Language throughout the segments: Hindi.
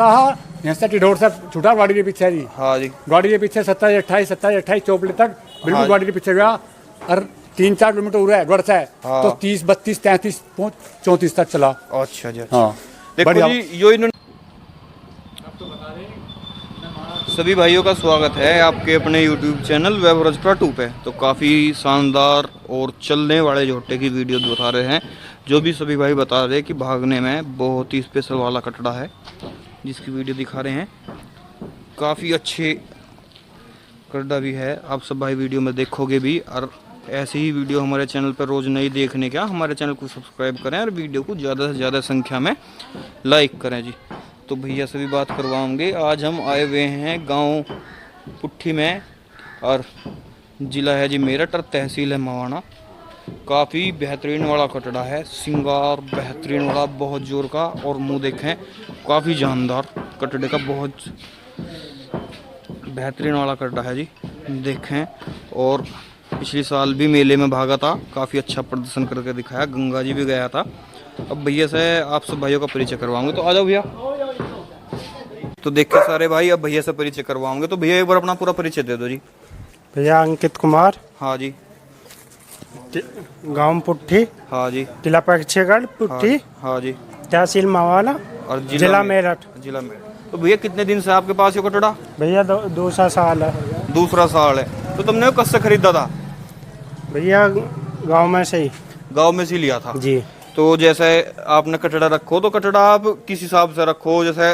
यहाँ से टिडोर से छूटा गाड़ी के पीछे जी। हाँ जी। गाड़ी के पीछे 27-28 चौपड़े तक बिल्कुल हाँ गाड़ी के पीछे गया और 3-4 किलोमीटर उड़ा है गढ़ से हाँ। तो 30-32-33 34 तक चला। अच्छा जी। हाँ देखो जी, यो इन्होंने सभी भाइयों का स्वागत है आपके अपने YouTube चैनल वैभव रजपुरा 2 पे। तो काफ़ी शानदार और चलने वाले झोटे की वीडियो बता रहे हैं, जो भी सभी भाई बता रहे हैं कि भागने में बहुत ही स्पेशल वाला कटड़ा है, जिसकी वीडियो दिखा रहे हैं। काफ़ी अच्छे कटड़ा भी है, आप सब भाई वीडियो में देखोगे भी। और ऐसी ही वीडियो हमारे चैनल पर रोज़ नई देखने का हमारे चैनल को सब्सक्राइब करें और वीडियो को ज़्यादा से ज़्यादा संख्या में लाइक करें जी। तो भैया से भी बात करवाएंगे। आज हम आए हुए हैं गांव पुट्ठी में और ज़िला है जी मेरठ और तहसील है मवाना। काफ़ी बेहतरीन वाला कटड़ा है, सिंगार बेहतरीन वाला, बहुत जोर का। और मुंह देखें, काफ़ी जानदार कटड़े का, बहुत बेहतरीन वाला कटड़ा है जी, देखें। और पिछले साल भी मेले में भागा था, काफ़ी अच्छा प्रदर्शन करके दिखाया, गंगा जी भी गया था। अब भैया से आप सब भाइयों का परिचय करवाऊंगे, तो आ जाओ भैया। तो देखे सारे भाई, अब भैया से परिचय करवाऊंगे। तो भैया एक बार अपना पूरा परिचय दे दो जी। भैया अंकित कुमार। हाँ जी। गांव पुट्ठी। हाँ जी। जिला पक्षीगढ़ पुट्ठी। हाँ जी। तहसील मवाना और जिला मेरठ। जिला मेरठ। तो भैया कितने दिन से आपके पास ये कटड़ा? भैया दूसरा साल है। दूसरा साल है। तो तुमने कब से खरीदा था? भैया गांव में से ही। गांव में से लिया था जी। तो जैसे आपने कटड़ा रखो, तो कटड़ा आप किस हिसाब से रखो? जैसे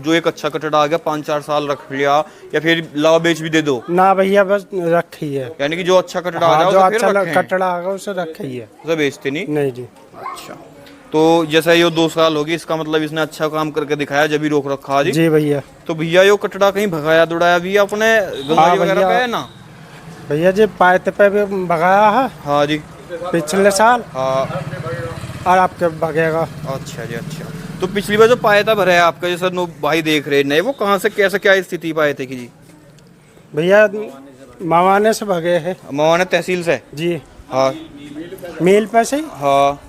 जो एक अच्छा कटड़ा आ गया 5-4 साल रख लिया, या फिर लावा बेच भी दे दो? ना भैया बस रखी है। यानी कि जो अच्छा कटड़ा आ हाँ, जाओ जो अच्छा कटड़ा आ गया उसे रखी है, उसे बेचते नहीं? नहीं जी। अच्छा, तो जैसे ये 2 साल होगी, इसका मतलब इसने अच्छा काम करके दिखाया, जब भी रोक रखा जी। जी भैया। तो भैया ये कटड़ा कहीं भगाया दुड़ाया भी अपने गंगा जी वगैरह पे है ना? भैया जी पायते पे भी भगाया है। हाँ जी। पिछले साल। हाँ। और आपके भगेगा। अच्छा जी। अच्छा, तो पिछली बार जो पायता भरा है आपका, जैसा भाई देख रहे नहीं, वो कहाँ से कैसे क्या स्थिति पाए थे की जी? भैया मवाने से भगे है। मवाना तहसील से जी। हाँ। मील पे से। हाँ।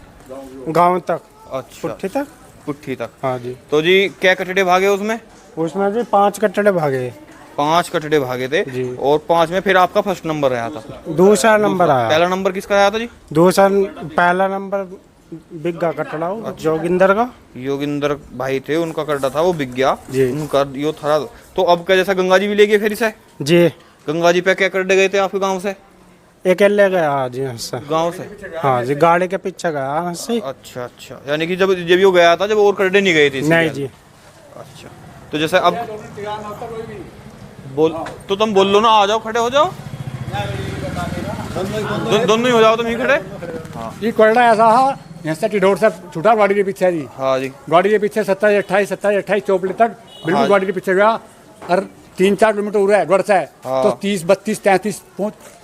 गांव तक। अच्छा, पुट्ठी तक। पुट्ठी तक। हाँ जी। तो जी क्या कटड़े भागे उसमें? उसमें जी 5 कटड़े भागे। 5 कटड़े भागे थे जी। और 5 में फिर आपका फर्स्ट नंबर रहा था? दूसरा नंबर आया। पहला नंबर किसका आया था जी? दूसरा पहला नंबर बिग्गा कटड़ा जोगिंदर का। योगिंदर भाई थे, उनका कटड़ा था, वो बिक गया जी। उनका यो था। तो अब क्या, जैसा गंगा जी भी ले गए फिर से? जी। गंगा जी पे क्या कटड़े गए थे आपके गाँव से? अकेले गया जी से। गाँव से? हाँ जी, गाड़ी के पीछे गया से। अच्छा अच्छा, यानी कि जब वो गया था, जब और कटड़े नहीं गए थे? नहीं जी। अच्छा, तो जैसे अब बोल, तो तुम बोल लो ना, आ जाओ, खड़े हो जाओ, दोनों ही हो जाओ तुम ही खड़े। हाँ। ये कटड़ा ऐसा है, यहाँ से टिडोर से छूटा गाड़ी के पीछे जी। हाँ जी। गाड़ी के पीछे 27-28 चौपड़े तक बिल्कुल हाँ। गाड़ी के पीछे गया और 3-4 किलोमीटर उड़ा है गढ़ से हाँ। तो 30-32-33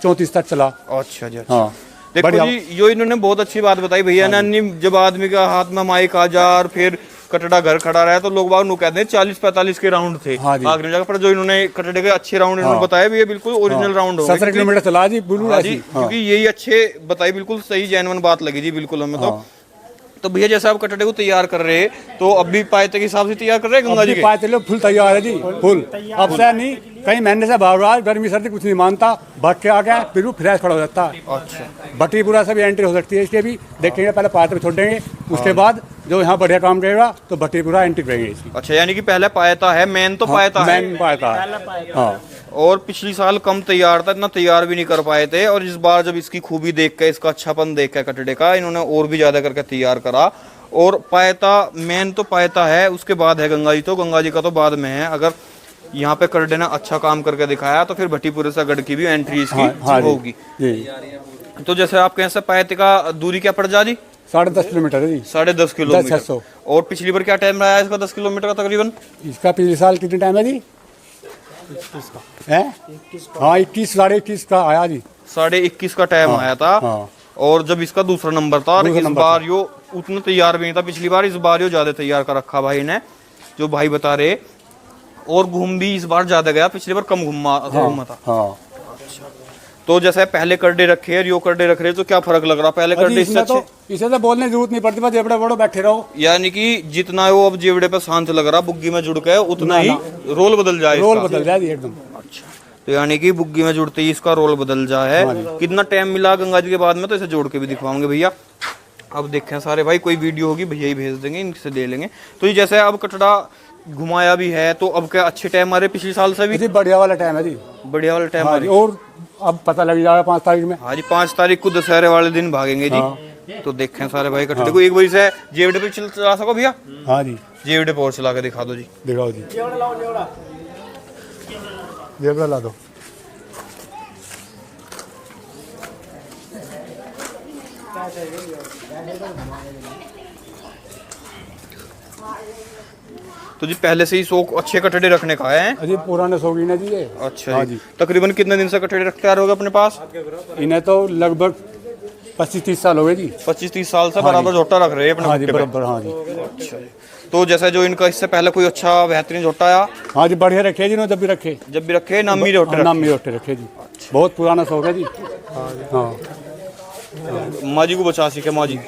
34 तक चला। अच्छा जी। हाँ देखो जी, यो इन्होंने बहुत अच्छी बात बताई भैया ने। जब आदमी का हाथ में माइक आ जा और फिर कटड़ा घर खड़ा रहा, तो लोग बाग नु कहते हैं 40-45 के राउंड थे आखिरी जगह पर। जो इन्होंने कटड़े के अच्छे राउंड इन्होंने बताया भी, ये बिल्कुल ओरिजिनल राउंड हो 17 किलोमीटर चला जी बिल्कुल जी, क्योंकि यही अच्छे बताई, बिल्कुल सही जेन्युइन बात लगी जी बिल्कुल हमें। तो भैया जैसे आप कटड़े को तैयार कर रहे हैं, तो अब भी पायते के हिसाब से तैयार कर रहे हैं? गंगा जी पायते लो फुल तैयार है जी, फुल। अब से नहीं, कई महीने से भाग रहा है, गर्मी सर्दी कुछ नहीं मानता, भट के आ गया फिर वो फ्रेश खड़ा हो जाता है। अच्छा, भट्टीपुरा से भी एंट्री हो सकती है, इसके भी देखेंगे, पहले पायते पे छोड़ देंगे, उसके बाद जो यहाँ बढ़िया काम करेगा तो भट्टीपुरा एंट्री करेंगे इसकी। अच्छा, यानी कि पहले पायता है, मेन तो पायता है, मेन पायता है। हाँ। और पिछली साल कम तैयार था, इतना तैयार भी नहीं कर पाए थे, और इस बार जब इसकी खूबी देख के, इसका अच्छापन देख के कटड़े का, इन्होंने और भी ज्यादा करके तैयार करा। और पायता मेन तो पायता है, उसके बाद है गंगा जी। तो गंगा जी का तो बाद में है। अगर यहाँ पे करडे ने अच्छा काम करके दिखाया, तो फिर भट्टीपुरे से गढ़ की भी एंट्री इसकी होगी। तो जैसे आप कैसे पायते का दूरी क्या पड़ जा जी? 10.5 किलोमीटर है जी। 10.5 किलोमीटर। और पिछली बार क्या टाइम रहा है इसका 10 किलोमीटर का तकरीबन? इसका पिछले साल कितने टाइम है जी? 21 का है। हाँ 21 21.5 का आया जी। 21.5 का टाइम आया था। हाँ। और जब इसका दूसरा नंबर था, और इस बार यो उतना तैयार भी नहीं था पिछली बार, इस बार यो ज्यादा तैयार कर रखा भाई ने, जो भाई बता रहे। और घूम भी इस बार ज्यादा गया, पिछली बार कम घूमा था। हाँ। अच्छा, तो जैसे पहले करडे रखे और यो करडे रख रहे तो क्या फर्क लग रहा? पहले करडे अजी, इससे इसमें तो अच्छे, इसे तो बोलने की जरूरत नहीं पड़ती, बस जेबड़े बड़ो बैठे रहो। यानी कि जितना वो अब जेवड़े पे शांत लग रहा बुग्गी में जुड़ के उतना ही रोल बदल जाए रोल इसका। बदल जाए एकदम। अच्छा, तो यानी कि बुग्गी में जुड़ते ही इसका रोल बदल जाए। कितना टाइम मिला गंगा जी के बाद में, तो इसे जोड़ के भी दिखवाओगे भैया। अब देखें सारे भाई, कोई वीडियो होगी भैया ही भेज देंगे, इनसे ले लेंगे। तो ये जैसे अब कटड़ा घुमाया भी है, तो अब क्या अच्छे टाइम आ रहे पिछले साल से भी? जी बढ़िया वाला टाइम है जी, बढ़िया वाला टाइम आ हाँ जी। रही। और अब पता लग जाएगा 5 तारीख में। हाँ जी, 5 तारीख को दशहरे वाले दिन भागेंगे जी। तो देखें सारे भाई कटड़े को एक बार से जेवड़े पे चला सको भैया? हाँ जी, जेवड़े पे और चला के दिखा दो जी। दिखाओ जी, जेबड़ा ला दो। तो जी पहले से ही शौक अच्छे कटड़े रखने का है। अजी पुराने शौकीन है जी ये। अच्छा हाँ जी। जी। तकरीबन कितने दिन से कटड़े रखते आ रहे होगे अपने पास? इन्हें तो लगभग 25-30 साल हो गए जी। 25-30 साल से बराबर झोटा रख रहे हैं अपने हाँ जी, भुट्टे पे। बराबर, हाँ जी। अच्छा जी। तो जैसे जो इनका इससे पहले कोई अच्छा बेहतरीन झोटा आया? हाँ जी, बढ़िया रखे जी, इन्होंने जब भी रखे। जब भी रखे नामी झोटे रखे? नामी रोटे रखे जी, बहुत पुराना शौक है जी। हाँ, माँ जी को बचा सीखे माँ जी।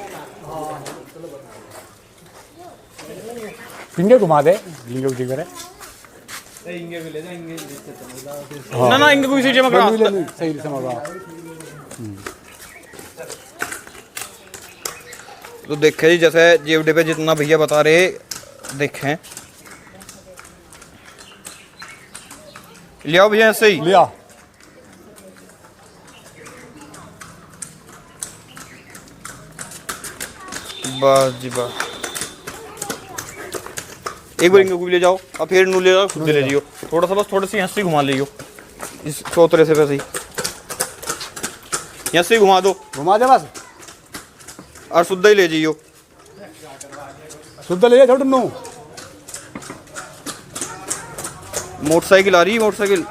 पिंगे घुमा दे, पिंगे उठी करे। ना ना इनके कोई सीटे में करा। सही समझ रहा। तो देखे जी जैसे जेवड़े पे जितना भैया बता रहे, देखें लिया भैया ऐसे ही लिया। बस जी बस। एक बार इनको भी ले जाओ और फिर नू ले जाओ, खुद ले जियो थोड़ा सा, बस थोड़ी सी हंसी घुमा लियो इस चौतरे से, वैसे ही हंसी घुमा दो घुमा दे बस, और शुद्ध ही ले जाइयो। शुद्ध ले जा छोटू नू। मोटरसाइकिल आ रही है, मोटरसाइकिल।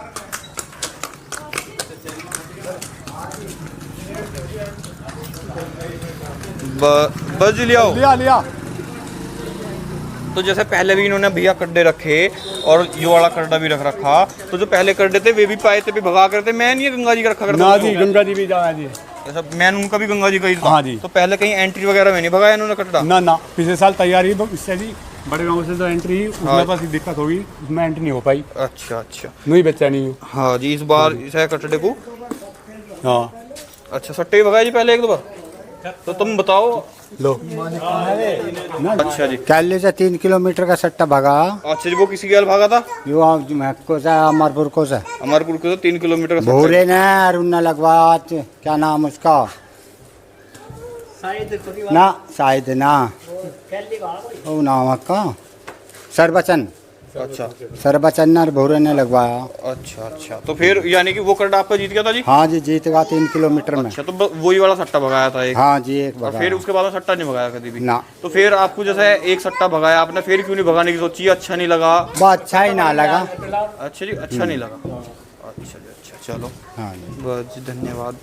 बस जी लिया। लिया लिया। तो जैसे पहले भी इन्होंने भैया कड्डे रखे और ये वाला कड्डा भी रख रखा, तो जो पहले कड्डे थे वे भी पाए थे भी भगा करते। मैं नहीं गंगा जी का रखा करता ना जी, गंगा जी भी जाना जी। ऐसा मैं उनका भी गंगा जी का ही था। हाँ जी। तो पहले कहीं एंट्री वगैरह में नहीं भगाया इन्होंने कड्डा? ना ना, पिछले साल तैयारी इससे जी बड़े गांव से तो एंट्री, उसमें पास दिक्कत होगी, उसमें एंट्री नहीं हो पाई। अच्छा अच्छा। नहीं बच्चा नहीं हूँ। हाँ जी, इस बार इस कटड़े को हाँ। अच्छा सट्टे ही भगाया जी पहले एक दो बार। तो तुम बताओ। लो। अच्छा जी। कैले से 3 किलोमीटर का सट्टा भगा। अच्छा जी, वो किसी के हाल भागा था? यो को सा अमरपुर को सा अमरपुर को तो 3 किलोमीटर का सट्टा। भूरे ने अरुण लगवा, क्या नाम उसका ना, शायद ना वो नाम का सरबचन, अच्छा सरबचन ने भूरे ने लगवाया। अच्छा अच्छा। तो फिर यानी कि वो कड्डा आपका जीत गया था जी? हाँ जी, जीत गया 3 किलोमीटर में। अच्छा, तो वही वाला सट्टा भगाया था एक? हाँ जी, एक और भगा। फिर उसके बाद में सट्टा नहीं भगाया कभी भी? ना। तो फिर आपको जैसे एक सट्टा भगाया आपने, फिर क्यों नहीं भगाने की सोची? अच्छा नहीं लगा? वो अच्छा ही ना लगा। अच्छा जी, अच्छा नहीं लगा। अच्छा जी, अच्छा चलो। हाँ जी। बस जी, धन्यवाद।